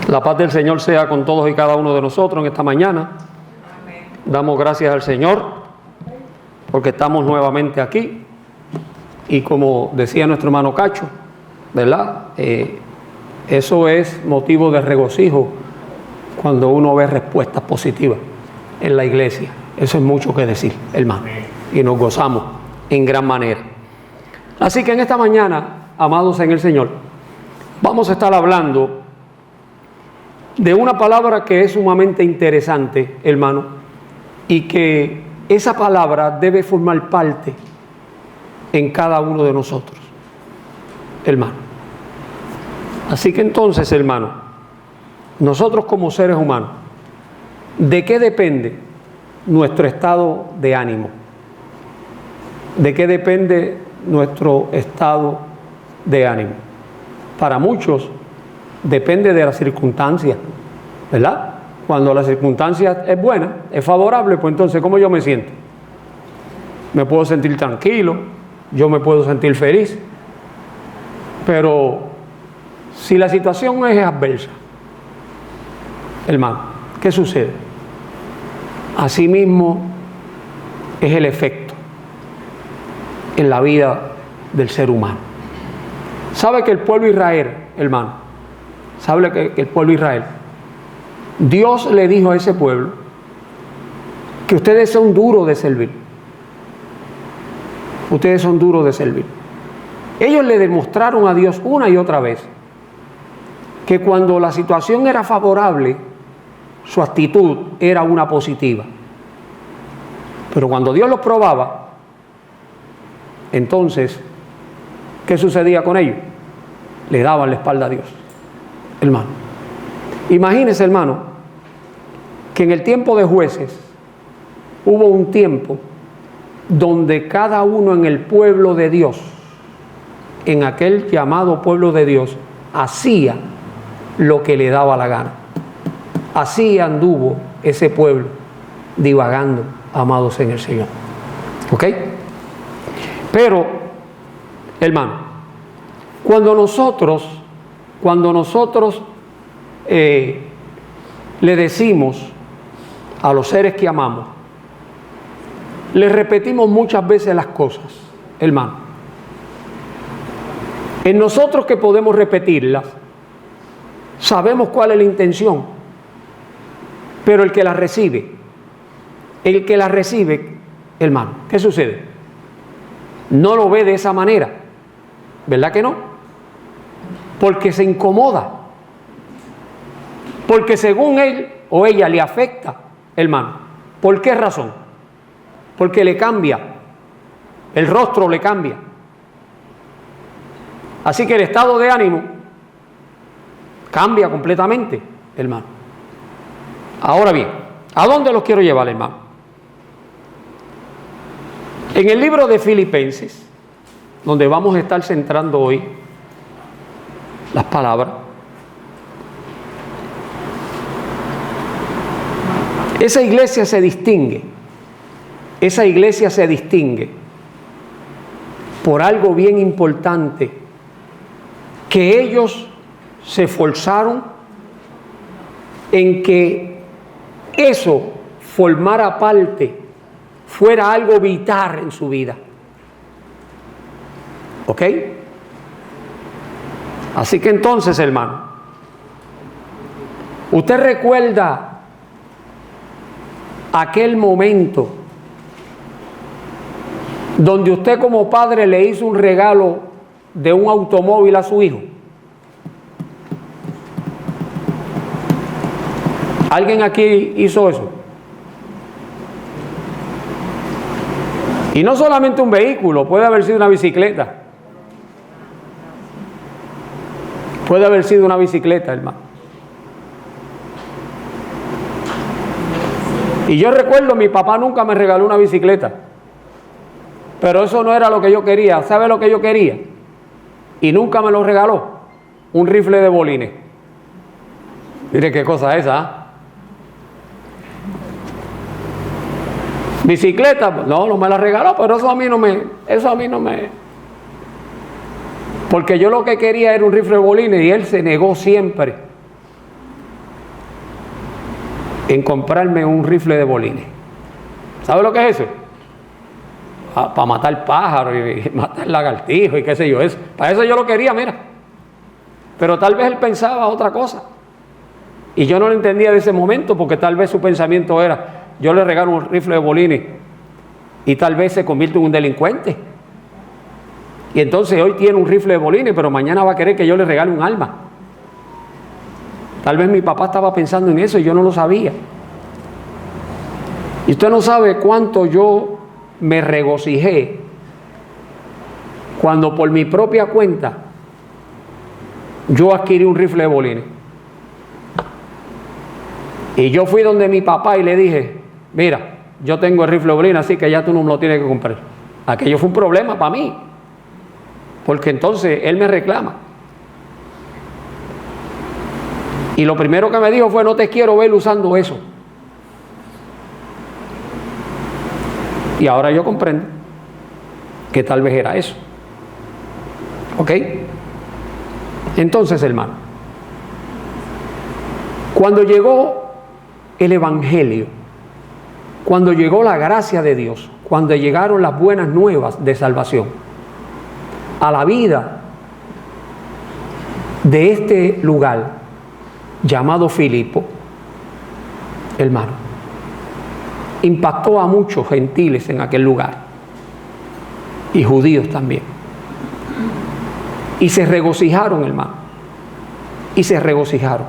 La paz del Señor sea con todos y cada uno de nosotros en esta mañana. Amén. Damos gracias al Señor porque estamos nuevamente aquí. Y como decía nuestro hermano Cacho, ¿verdad? Eso es motivo de regocijo cuando uno ve respuestas positivas en la iglesia. Eso es mucho que decir, hermano. Y nos gozamos en gran manera. Así que en esta mañana, amados en el Señor, vamos a estar hablando de una palabra que es sumamente interesante, hermano, y que esa palabra debe formar parte en cada uno de nosotros, hermano. Así que entonces, hermano, nosotros como seres humanos, ¿de qué depende nuestro estado de ánimo? ¿De qué depende nuestro estado de ánimo? Para muchos depende de las circunstancias, ¿verdad? Cuando la circunstancia es buena, es favorable, pues entonces, ¿cómo yo me siento? Me puedo sentir tranquilo, yo me puedo sentir feliz. Pero si la situación es adversa, hermano, ¿qué sucede? Asimismo es el efecto en la vida del ser humano. ¿Sabe que el pueblo de Israel, hermano? ¿Sabe que el pueblo de Israel? Dios le dijo a ese pueblo que ustedes son duros de servir. Ustedes son duros de servir. Ellos le demostraron a Dios una y otra vez que cuando la situación era favorable, su actitud era una positiva. Pero cuando Dios los probaba, entonces, ¿qué sucedía con ellos? Le daban la espalda a Dios, hermano. Imagínese, hermano, que en el tiempo de Jueces hubo un tiempo donde cada uno en el pueblo de Dios, en aquel llamado pueblo de Dios, hacía lo que le daba la gana. Así anduvo ese pueblo divagando, amados en el Señor. ¿Ok? Pero, hermano, cuando nosotros le decimos a los seres que amamos, les repetimos muchas veces las cosas, hermano. En nosotros que podemos repetirlas, sabemos cuál es la intención, pero el que la recibe, hermano, ¿qué sucede? No lo ve de esa manera, ¿verdad que no? Porque se incomoda, porque según él o ella le afecta, hermano. ¿Por qué razón? Porque le cambia, el rostro le cambia. Así que el estado de ánimo cambia completamente, hermano. Ahora bien, ¿a dónde los quiero llevar, hermano? En el libro de Filipenses, donde vamos a estar centrando hoy las palabras, esa iglesia se distingue por algo bien importante, que ellos se esforzaron en que eso formara parte, fuera algo vital en su vida. ¿Ok? Así que entonces, hermano, ¿usted recuerda aquel momento donde usted como padre le hizo un regalo de un automóvil a su hijo? ¿Alguien aquí hizo eso? Y no solamente un vehículo, puede haber sido una bicicleta. Puede haber sido una bicicleta, hermano. Y yo recuerdo, mi papá nunca me regaló una bicicleta. Pero eso no era lo que yo quería. ¿Sabe lo que yo quería? Y nunca me lo regaló. Un rifle de bolines. Mire qué cosa es esa, ¿eh? Bicicleta, no me la regaló, pero eso a mí no me, porque yo lo que quería era un rifle de bolines y él se negó siempre en comprarme un rifle de bolines. ¿Sabe lo que es eso? Para matar pájaros y matar lagartijos y qué sé yo. Para eso yo lo quería, mira. Pero tal vez él pensaba otra cosa. Y yo no lo entendía de ese momento, porque tal vez su pensamiento era: yo le regalo un rifle de bolines y tal vez se convierte en un delincuente. Y entonces hoy tiene un rifle de bolines, pero mañana va a querer que yo le regale un arma. Tal vez mi papá estaba pensando en eso y yo no lo sabía. Y usted no sabe cuánto yo me regocijé cuando por mi propia cuenta yo adquirí un rifle de bolines. Y yo fui donde mi papá y le dije: mira, yo tengo el rifle de bolines, así que ya tú no me lo tienes que comprar. Aquello fue un problema para mí, porque entonces él me reclama. Y lo primero que me dijo fue: no te quiero ver usando eso. Y ahora yo comprendo que tal vez era eso. ¿Ok? Entonces, hermano, cuando llegó el Evangelio, cuando llegó la gracia de Dios, cuando llegaron las buenas nuevas de salvación a la vida de este lugar llamado Filipo, hermano, impactó a muchos gentiles en aquel lugar y judíos también. Y se regocijaron, hermano. Y se regocijaron.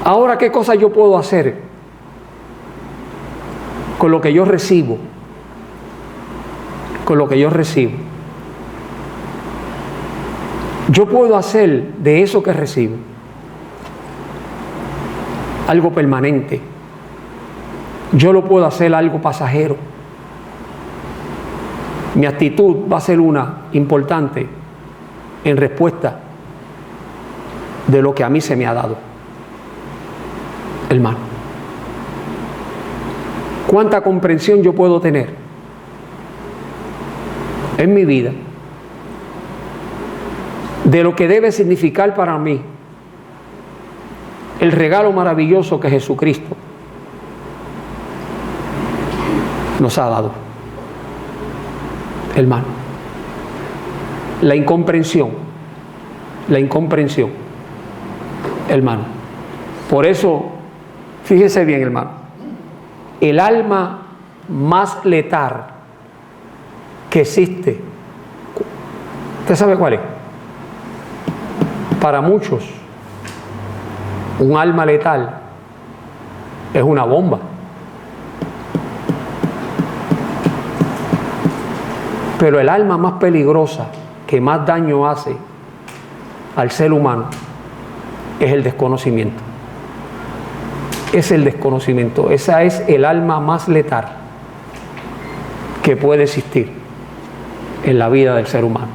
Ahora, ¿qué cosa yo puedo hacer con lo que yo recibo? Con lo que yo recibo. Yo puedo hacer de eso que recibo algo permanente. Yo lo puedo hacer algo pasajero. Mi actitud va a ser una importante en respuesta de lo que a mí se me ha dado. Hermano, ¿cuánta comprensión yo puedo tener en mi vida de lo que debe significar para mí el regalo maravilloso que Jesucristo nos ha dado? Hermano, la incomprensión, hermano. Por eso, fíjese bien, hermano, el alma más letal que existe, ¿usted sabe cuál es? Para muchos, un alma letal es una bomba. Pero el alma más peligrosa, que más daño hace al ser humano, es el desconocimiento. Es el desconocimiento. Esa es el alma más letal que puede existir en la vida del ser humano.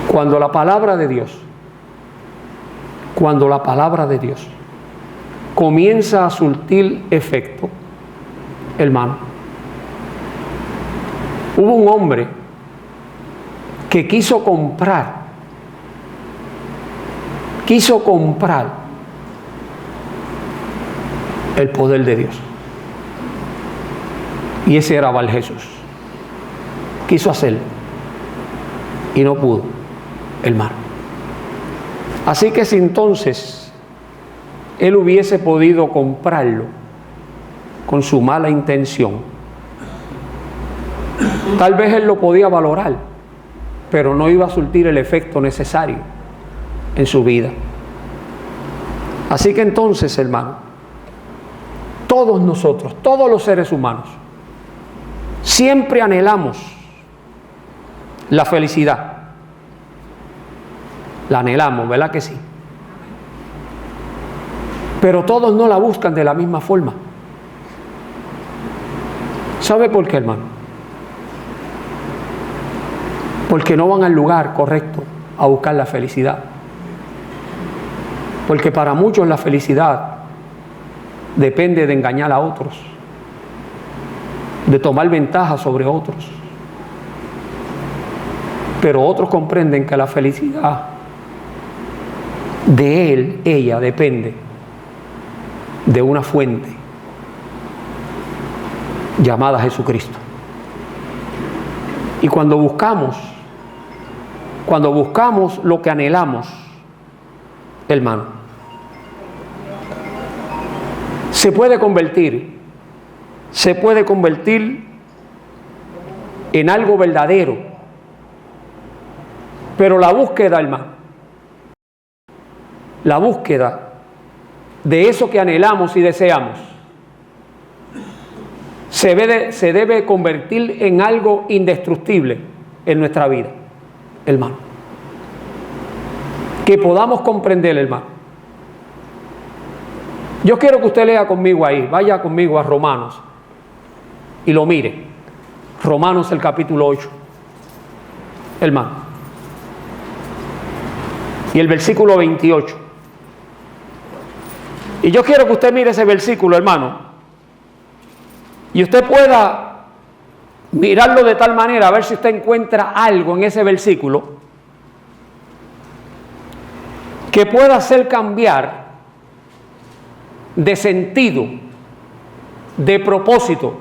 Cuando la palabra de Dios comienza a surtir efecto, hermano, hubo un hombre que quiso comprar el poder de Dios. Y ese era Bar Jesús. Quiso hacerlo y no pudo, hermano. Así que si entonces él hubiese podido comprarlo con su mala intención, tal vez él lo podía valorar, pero no iba a surtir el efecto necesario en su vida. Así que entonces, hermano, todos nosotros, todos los seres humanos, siempre anhelamos la felicidad. La anhelamos, ¿verdad que sí? Pero todos no la buscan de la misma forma. ¿Sabe por qué, hermano? Porque no van al lugar correcto a buscar la felicidad. Porque para muchos la felicidad depende de engañar a otros, de tomar ventaja sobre otros. Pero otros comprenden que la felicidad de él, ella depende de una fuente llamada Jesucristo. Y cuando buscamos lo que anhelamos, hermano, se puede convertir en algo verdadero. Pero la búsqueda, hermano, la búsqueda de eso que anhelamos y deseamos se debe convertir en algo indestructible en nuestra vida, hermano. Que podamos comprender, hermano. Yo quiero que usted lea conmigo ahí, vaya conmigo a Romanos y lo mire. Romanos el capítulo 8, hermano. Y el versículo 28. Y yo quiero que usted mire ese versículo, hermano. Y usted pueda mirarlo de tal manera, a ver si usted encuentra algo en ese versículo que pueda hacer cambiar de sentido, de propósito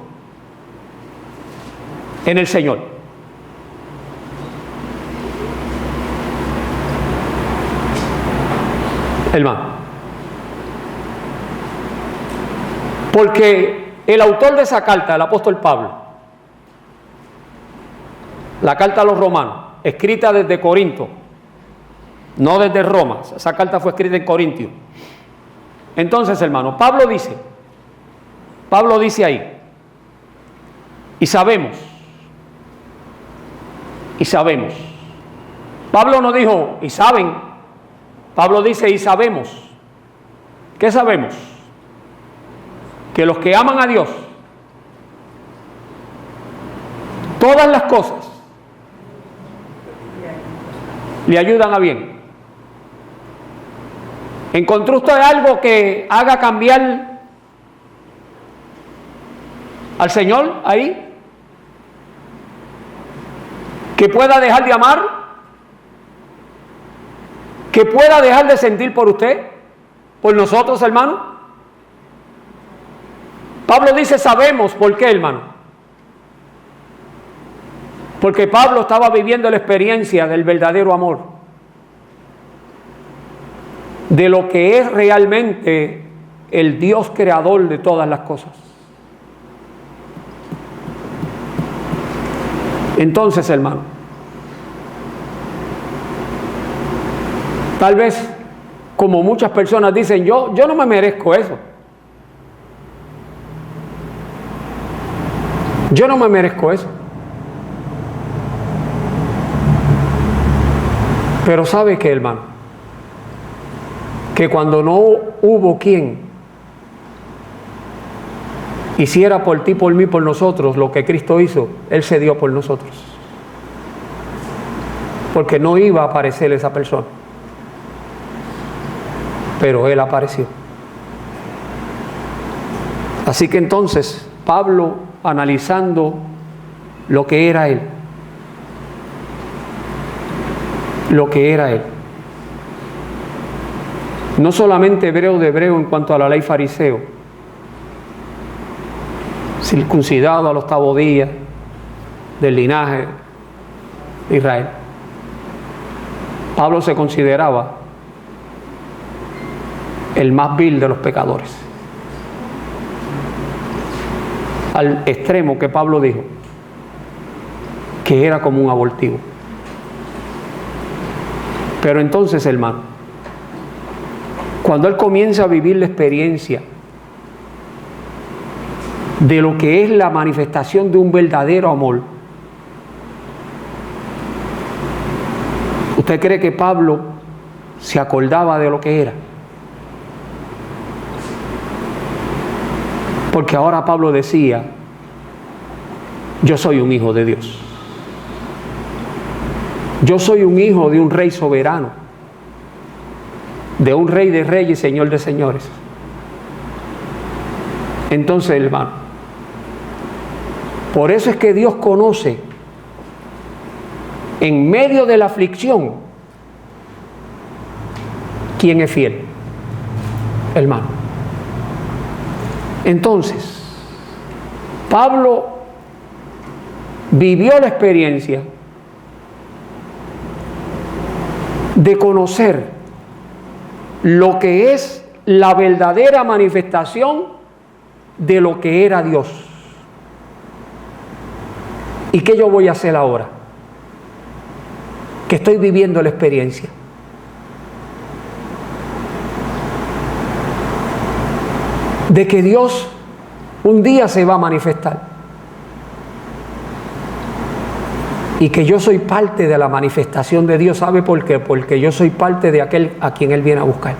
en el Señor. Hermano, porque el autor de esa carta, el apóstol Pablo, la carta a los romanos, escrita desde Corinto, no desde Roma, esa carta fue escrita en Corintio. Entonces, hermano, Pablo dice ahí, y sabemos, Pablo no dijo, y saben, Pablo dice, y sabemos. ¿Qué sabemos? Que los que aman a Dios, todas las cosas le ayudan a bien. ¿Encontró usted algo que haga cambiar al Señor ahí? ¿Que pueda dejar de amar? ¿Que pueda dejar de sentir por usted? ¿Por nosotros, hermano? Pablo dice sabemos. ¿Por qué, hermano? Porque Pablo estaba viviendo la experiencia del verdadero amor, de lo que es realmente el Dios creador de todas las cosas. Entonces, hermano, tal vez, como muchas personas dicen, yo no me merezco eso. Yo no me merezco eso. Pero ¿sabe qué, hermano? Que cuando no hubo quien hiciera por ti, por mí, por nosotros lo que Cristo hizo, Él se dio por nosotros. Porque no iba a aparecer esa persona, pero Él apareció. Así que entonces Pablo, analizando lo que era Él, no solamente hebreo de hebreo en cuanto a la ley fariseo, circuncidado al 8º día del linaje de Israel. Pablo se consideraba el más vil de los pecadores, al extremo que Pablo dijo que era como un abortivo. Pero entonces, hermano, cuando él comienza a vivir la experiencia de lo que es la manifestación de un verdadero amor, ¿usted cree que Pablo se acordaba de lo que era? Porque ahora Pablo decía, yo soy un hijo de Dios. Yo soy un hijo de un rey soberano, de un rey de reyes y señor de señores. Entonces, hermano, por eso es que Dios conoce en medio de la aflicción quién es fiel, hermano. Entonces, Pablo vivió la experiencia de conocer lo que es la verdadera manifestación de lo que era Dios. ¿Y qué yo voy a hacer ahora? Que estoy viviendo la experiencia. De que Dios un día se va a manifestar. Y que yo soy parte de la manifestación de Dios. ¿Sabe por qué? Porque yo soy parte de aquel a quien Él viene a buscar.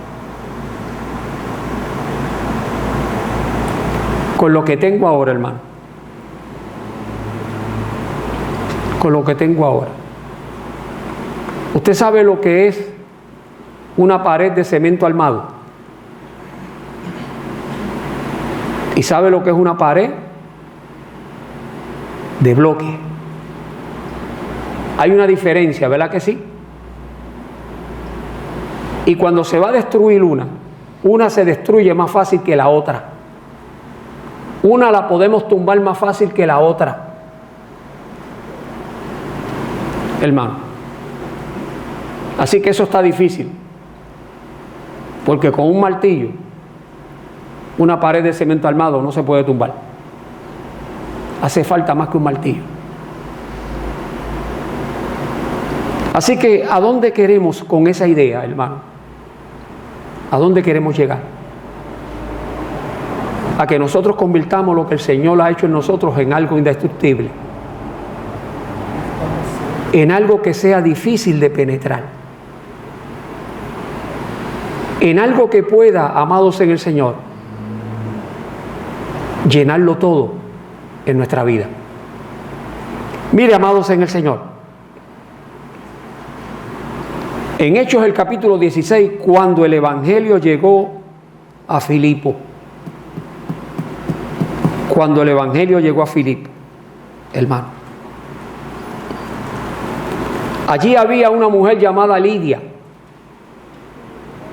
Con lo que tengo ahora, hermano. Con lo que tengo ahora. ¿Usted sabe lo que es una pared de cemento armado? ¿Y sabe lo que es una pared de bloque? Hay una diferencia, ¿verdad que sí? Y cuando se va a destruir una se destruye más fácil que la otra. Una la podemos tumbar más fácil que la otra. Hermano. Así que eso está difícil. Porque con un martillo, una pared de cemento armado no se puede tumbar. Hace falta más que un martillo. Así que, ¿a dónde queremos con esa idea, hermano? ¿A dónde queremos llegar? A que nosotros convirtamos lo que el Señor ha hecho en nosotros en algo indestructible. En algo que sea difícil de penetrar. En algo que pueda, amados en el Señor, llenarlo todo en nuestra vida. Mire, amados en el Señor, en Hechos el capítulo 16, cuando el Evangelio llegó a Filipo, hermano, allí había una mujer llamada Lidia,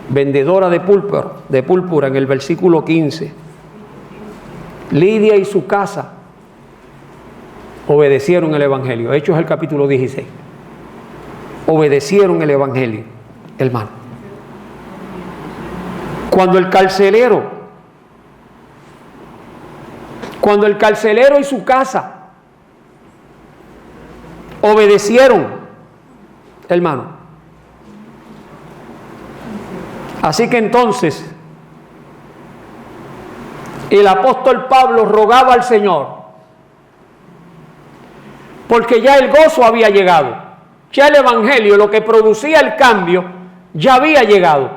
vendedora de púrpura en el versículo 15. Lidia y su casa obedecieron el Evangelio. Hechos el capítulo 16. Obedecieron el Evangelio, hermano. Cuando el carcelero y su casa obedecieron, hermano. Así que entonces el apóstol Pablo rogaba al Señor, porque ya el gozo había llegado. Ya el Evangelio, lo que producía el cambio, ya había llegado.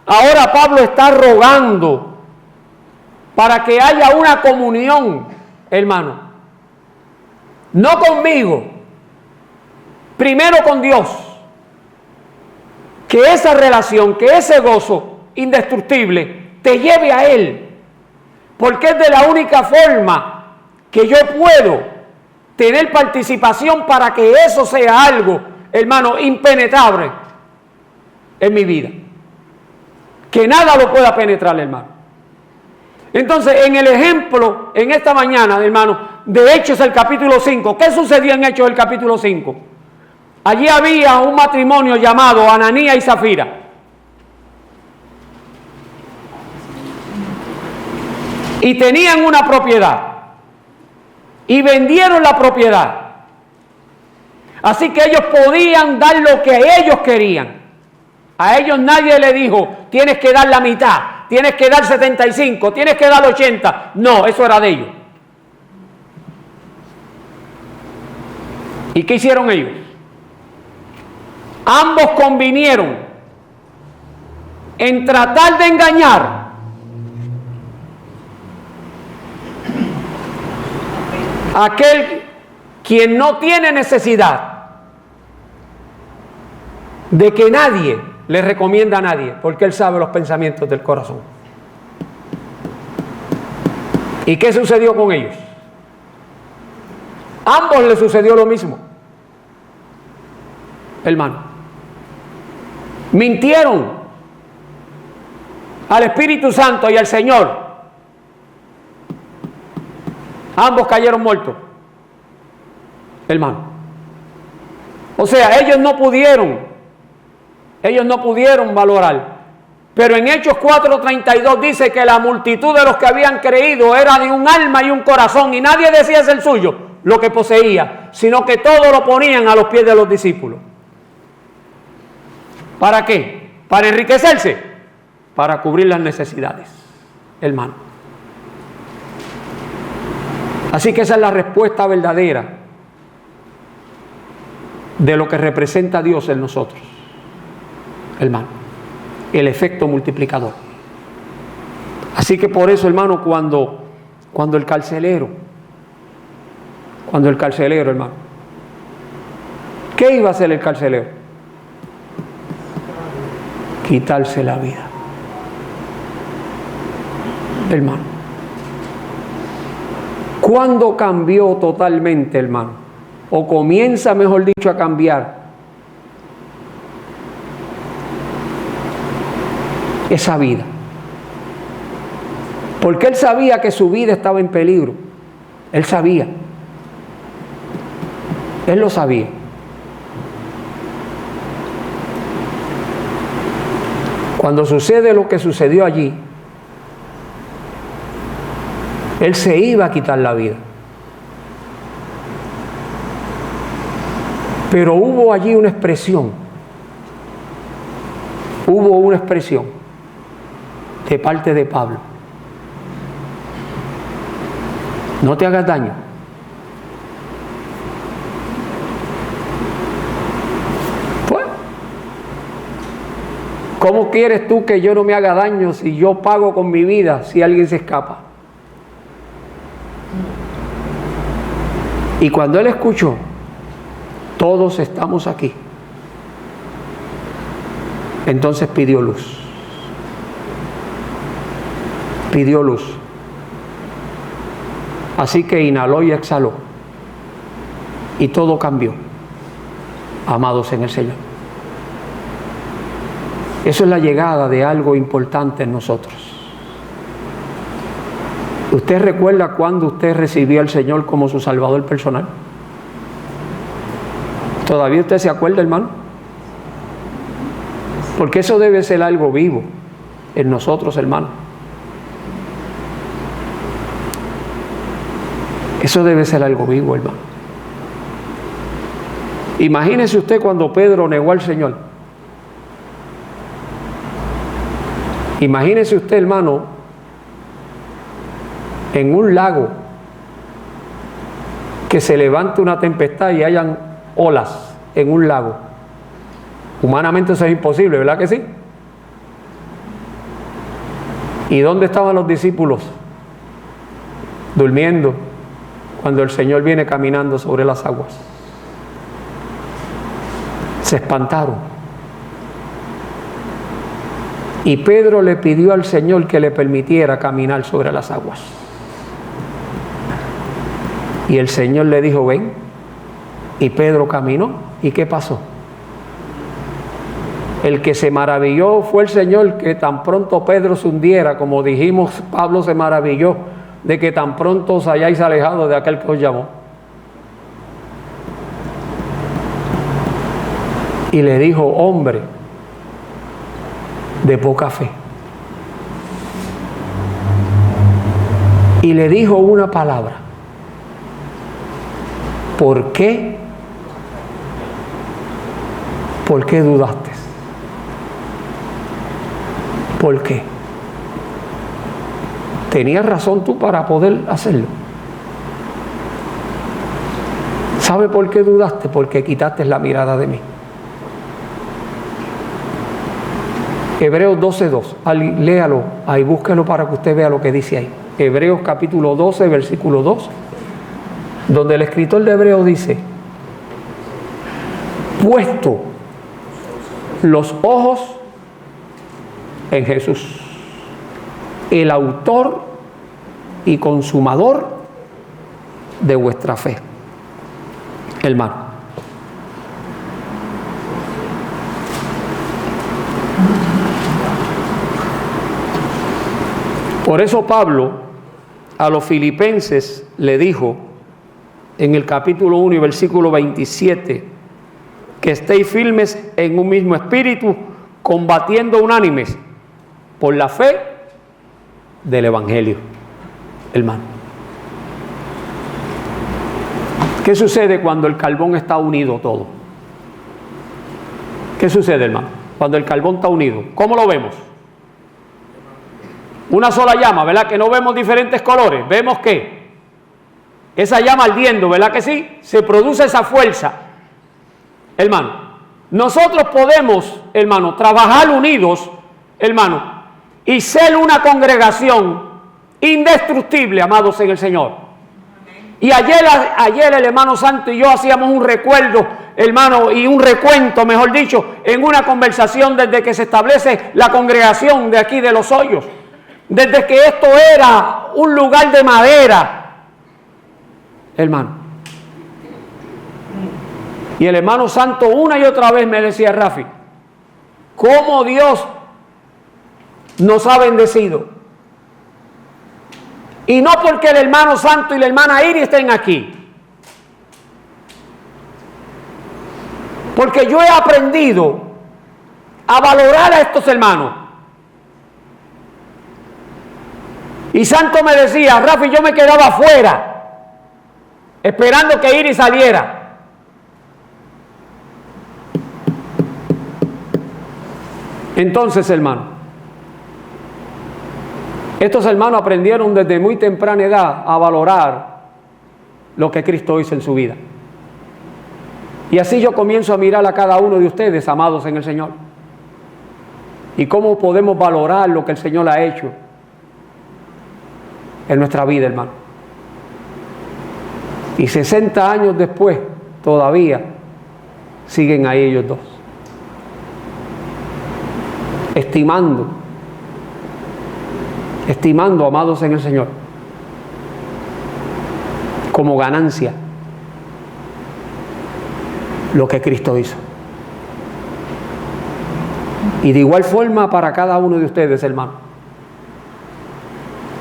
Ahora Pablo está rogando para que haya una comunión, hermano. No conmigo, primero con Dios. Que esa relación, que ese gozo indestructible te lleve a Él. Porque es de la única forma que yo puedo tener participación para que eso sea algo, hermano, impenetrable en mi vida. Que nada lo pueda penetrar, hermano. Entonces, en el ejemplo, en esta mañana, hermano, de Hechos el capítulo 5, ¿qué sucedió en Hechos el capítulo 5? Allí había un matrimonio llamado Ananías y Zafira. Y tenían una propiedad. Y vendieron la propiedad. Así que ellos podían dar lo que ellos querían. A ellos nadie le dijo, tienes que dar la mitad, tienes que dar 75, tienes que dar 80. No, eso era de ellos. ¿Y qué hicieron ellos? Ambos convinieron en tratar de engañar a aquel quien no tiene necesidad de que nadie le recomienda a nadie, porque él sabe los pensamientos del corazón. ¿Y qué sucedió con ellos? Ambos les sucedió lo mismo, hermano. Mintieron al Espíritu Santo y al Señor, ambos cayeron muertos, hermano. O sea, ellos no pudieron valorar. Pero en Hechos 4:32 dice que la multitud de los que habían creído era de un alma y un corazón, y nadie decía ser suyo lo que poseía, sino que todo lo ponían a los pies de los discípulos. ¿Para qué? ¿Para enriquecerse? Para cubrir las necesidades, hermano. Así que esa es la respuesta verdadera de lo que representa Dios en nosotros, hermano. El efecto multiplicador. Así que por eso, hermano, cuando el carcelero, hermano, ¿qué iba a hacer el carcelero? Quitarse la vida, hermano. ¿Cuándo cambió totalmente, hermano? O comienza, mejor dicho, a cambiar esa vida. Porque él sabía que su vida estaba en peligro. Él sabía. Él lo sabía. Cuando sucede lo que sucedió allí, él se iba a quitar la vida. Pero hubo allí una expresión. Hubo una expresión de parte de Pablo. No te hagas daño. Pues, ¿cómo quieres tú que yo no me haga daño si yo pago con mi vida si alguien se escapa? Y cuando él escuchó, todos estamos aquí, entonces pidió luz. Pidió luz. Así que inhaló y exhaló. Y todo cambió, amados en el Señor. Eso es la llegada de algo importante en nosotros. ¿Usted recuerda cuando usted recibió al Señor como su Salvador personal? ¿Todavía usted se acuerda, hermano? Porque eso debe ser algo vivo en nosotros, hermano. Eso debe ser algo vivo, hermano. Imagínese usted cuando Pedro negó al Señor. Imagínese usted, hermano, en un lago que se levante una tempestad y hayan olas en un lago. Humanamente eso es imposible, ¿verdad que sí? ¿Y dónde estaban los discípulos? Durmiendo, cuando el Señor viene caminando sobre las aguas. Se espantaron. Y Pedro le pidió al Señor que le permitiera caminar sobre las aguas. Y el Señor le dijo, ven. Y Pedro caminó. ¿Y qué pasó? El que se maravilló fue el Señor, que tan pronto Pedro se hundiera, como dijimos, Pablo se maravilló de que tan pronto os hayáis alejado de aquel que os llamó. Y le dijo, hombre de poca fe. Y le dijo una palabra. ¿Por qué? ¿Por qué dudaste? ¿Por qué? ¿Tenías razón tú para poder hacerlo? ¿Sabe por qué dudaste? Porque quitaste la mirada de mí. Hebreos 12:2. Léalo, ahí búsquelo para que usted vea lo que dice ahí. Hebreos capítulo 12, versículo 2, donde el escritor de Hebreos dice, puesto los ojos en Jesús, el autor y consumador de vuestra fe. Hermano, Por eso Pablo a los filipenses le dijo en el capítulo 1 y versículo 27 que estéis firmes en un mismo espíritu, combatiendo unánimes por la fe del Evangelio, hermano. ¿Qué sucede cuando el carbón está unido todo? ¿Qué sucede, hermano? Cuando el carbón está unido, ¿cómo lo vemos? Una sola llama, ¿verdad? Que no vemos diferentes colores. Vemos que esa llama ardiendo, ¿verdad que sí? Se produce esa fuerza, hermano. Nosotros podemos, hermano, trabajar unidos, hermano, y ser una congregación indestructible, amados en el Señor. Y ayer el hermano Santo y yo hacíamos un recuerdo, hermano, y un recuento, mejor dicho, en una conversación desde que se establece la congregación de aquí de Los Hoyos. Desde que esto era un lugar de madera, hermano. Y el hermano Santo una y otra vez me decía, Rafi, cómo Dios nos ha bendecido. Y no porque el hermano Santo y la hermana Iris estén aquí. Porque yo he aprendido a valorar a estos hermanos. Y Santo me decía, Rafi, yo me quedaba afuera, esperando que Iris saliera. Entonces, hermano, estos hermanos aprendieron desde muy temprana edad a valorar lo que Cristo hizo en su vida. Y así yo comienzo a mirar a cada uno de ustedes, amados en el Señor. Y cómo podemos valorar lo que el Señor ha hecho en nuestra vida, hermano. Y 60 años después, todavía siguen ahí ellos dos. Estimando, amados en el Señor, como ganancia lo que Cristo hizo. Y de igual forma para cada uno de ustedes, hermano.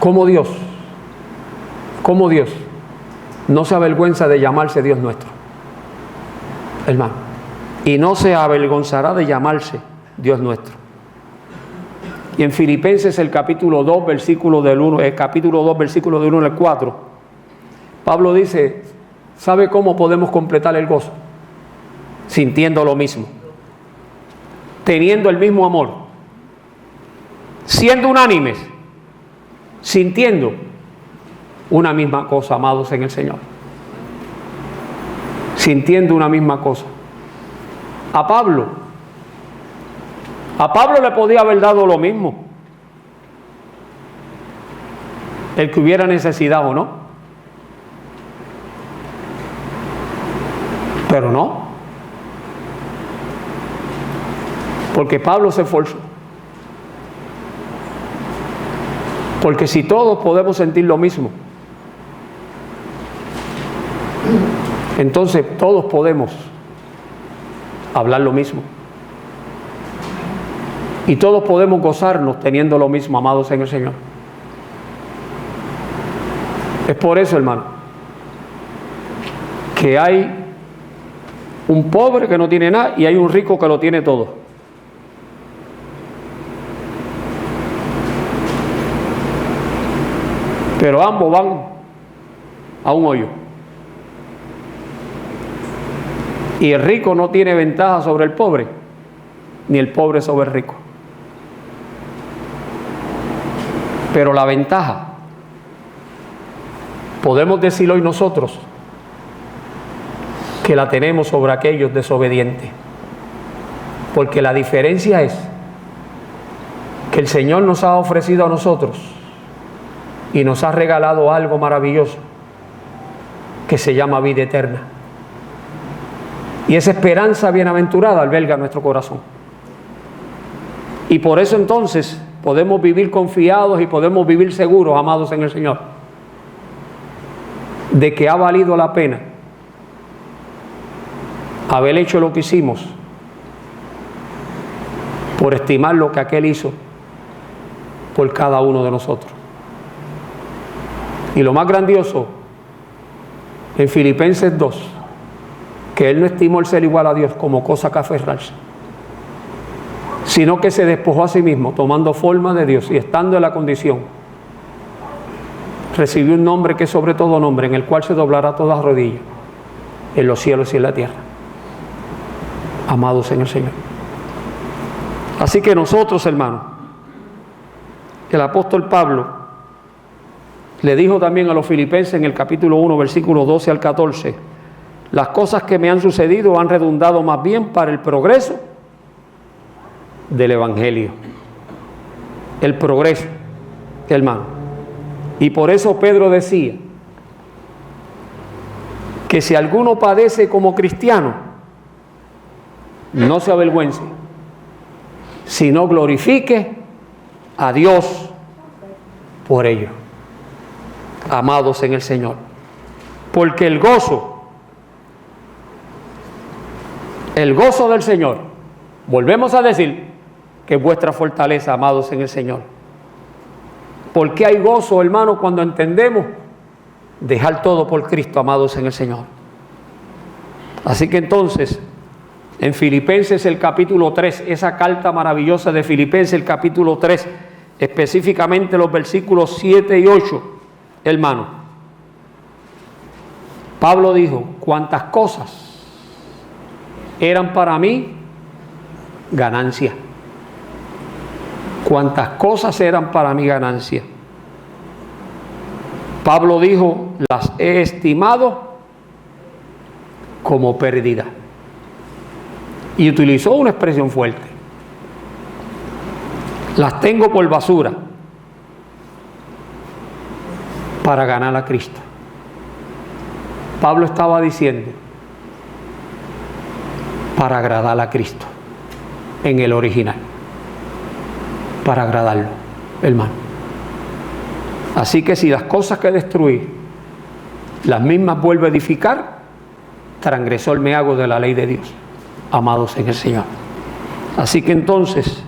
Como Dios no se avergüenza de llamarse Dios nuestro, hermano, y no se avergonzará de llamarse Dios nuestro. Y en Filipenses el capítulo 2 versículo del 1 al 4, Pablo dice, ¿sabe cómo podemos completar el gozo? Sintiendo lo mismo, teniendo el mismo amor, siendo unánimes, sintiendo una misma cosa, amados en el Señor. Sintiendo una misma cosa. A Pablo le podía haber dado lo mismo, el que hubiera necesidad o no. Pero no. Porque Pablo se esforzó. Porque si todos podemos sentir lo mismo, entonces todos podemos hablar lo mismo. Y todos podemos gozarnos teniendo lo mismo, amados en el Señor. Es por eso, hermano, que hay un pobre que no tiene nada y hay un rico que lo tiene todo. Pero ambos van a un hoyo. Y el rico no tiene ventaja sobre el pobre, ni el pobre sobre el rico. Pero la ventaja, podemos decir hoy nosotros, que la tenemos sobre aquellos desobedientes. Porque la diferencia es que el Señor nos ha ofrecido a nosotros y nos ha regalado algo maravilloso que se llama vida eterna. Y esa esperanza bienaventurada alberga nuestro corazón. Y por eso entonces podemos vivir confiados y podemos vivir seguros, amados en el Señor, de que ha valido la pena haber hecho lo que hicimos por estimar lo que aquel hizo por cada uno de nosotros. Y lo más grandioso, en Filipenses 2, que él no estimó el ser igual a Dios como cosa que aferrarse, sino que se despojó a sí mismo, tomando forma de Dios y estando en la condición, recibió un nombre que es sobre todo nombre, en el cual se doblará toda rodilla, en los cielos y en la tierra. Amados en el Señor. Así que nosotros, hermanos, el apóstol Pablo le dijo también a los filipenses en el capítulo 1, versículos 12 al 14, las cosas que me han sucedido han redundado más bien para el progreso del Evangelio. El progreso, hermano. Y por eso Pedro decía que si alguno padece como cristiano, no se avergüence, sino glorifique a Dios por ello. Amados en el Señor. Porque el gozo del Señor, volvemos a decir que es vuestra fortaleza, amados en el Señor. ¿Por qué hay gozo, hermano, cuando entendemos dejar todo por Cristo, amados en el Señor? Así que entonces, en Filipenses el capítulo 3, esa carta maravillosa de Filipenses el capítulo 3, específicamente los versículos 7 y 8, hermano, Pablo dijo, cuántas cosas eran para mí ganancia. Cuántas cosas eran para mí ganancia. Pablo dijo, las he estimado como pérdida. Y utilizó una expresión fuerte. Las tengo por basura para ganar a Cristo. Pablo estaba diciendo, para agradar a Cristo, en el original, para agradarlo, hermano. Así que si las cosas que destruí, las mismas vuelvo a edificar, transgresor me hago de la ley de Dios, amados en el Señor. Así que entonces,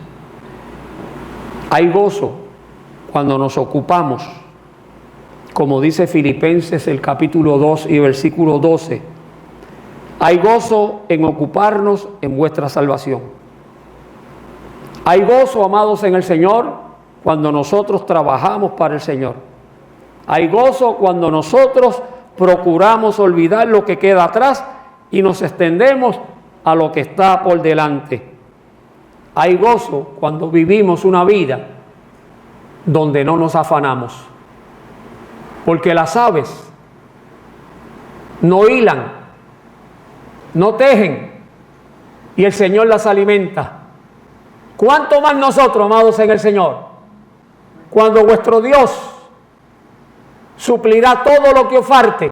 hay gozo cuando nos ocupamos, como dice Filipenses el capítulo 2 y versículo 12, hay gozo en ocuparnos en vuestra salvación. Hay gozo, amados en el Señor, cuando nosotros trabajamos para el Señor. Hay gozo cuando nosotros procuramos olvidar lo que queda atrás y nos extendemos a lo que está por delante. Hay gozo cuando vivimos una vida donde no nos afanamos. Porque las aves no hilan, no tejen, y el Señor las alimenta. ¿Cuánto más nosotros, amados en el Señor? Cuando vuestro Dios suplirá todo lo que os falte,